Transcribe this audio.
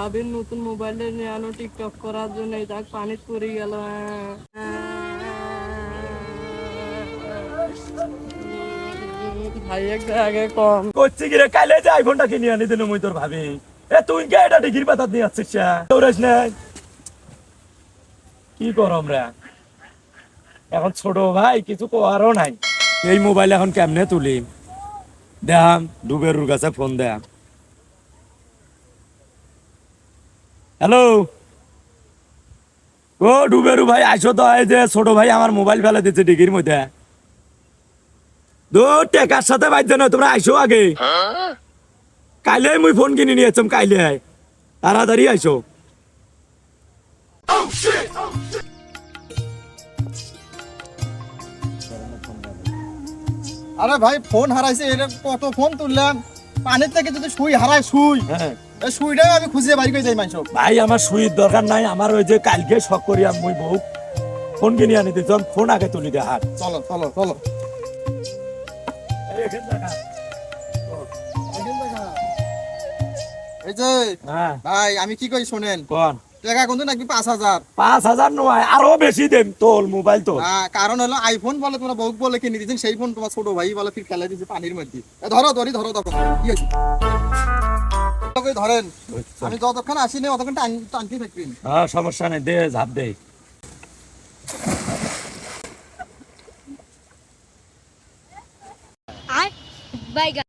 ভাবির নতুন মোবাইলে নিয়ে টিকটক করার জন্য তাক পানি পড়ে গেল। ভাই একটা আগে কম করছি কি রে, কাইলে যে আইফোনটা কিনে আনি দিল মুই তোর ভাবি। এ তুই কে এটা ডিগ্রি পাতা দিয়ে আসছিস? দৌড়াস নাই, কি করম রে এখন? ছোট ভাই কিছু করারও নাই। এই মোবাইল এখন কেমনে তুলি? দেখাম ডুবেরুর কাছে ফোন দেয়া। হ্যালো, ও ডুবেরু ভাই, আইসো তো। এই যে ছোট ভাই আমার মোবাইল ফেলে দিচ্ছে ডিগ্রির মধ্যে। দো টেকার সাথে বাইতে না, তোমরা আইসো আগে। কাইলে মুই ফোন কিনে নিয়েছম, কাইলে তাড়াতাড়ি আইসো। আরে ভাই ফোন হারাইছে, এটা কত ফোন তুললাম, পানির থেকে যদি সুই হারায় সুই, হ্যাঁ এই সুইটাও আমি খুঁজে বাড়ি করে যাই মানুষ। ভাই আমার সুইর দরকার নাই, আমার ওই যে কালকে শখ করি মুই বউ ফোন কিনে আনি দিতাম, ফোন আগে তুলি দে হাত। চলো চলো চলো। এই যে হ্যাঁ ভাই আমি কি কই শোনেন, কোন টাকা কোন নাকি 5,000। 5,000 নয়, আরো বেশি দেন তোল মোবাইল তো। কারণ হলো আইফোন বলে তোমরা বউক বলে কিনে দিয়েছেন, সেই ফোন তোমার ছোট ভাই বলে ফির ফেলে দিয়েছে পানির মধ্যে। ধরো ধরি ধরো, তখন কি হয়েছে ধরেন, আমি যতক্ষণ আসিনি অতক্ষণ টানতে থাকবেন। হ্যাঁ সমস্যা নেই, দে ঝাপ দে। Bye guys.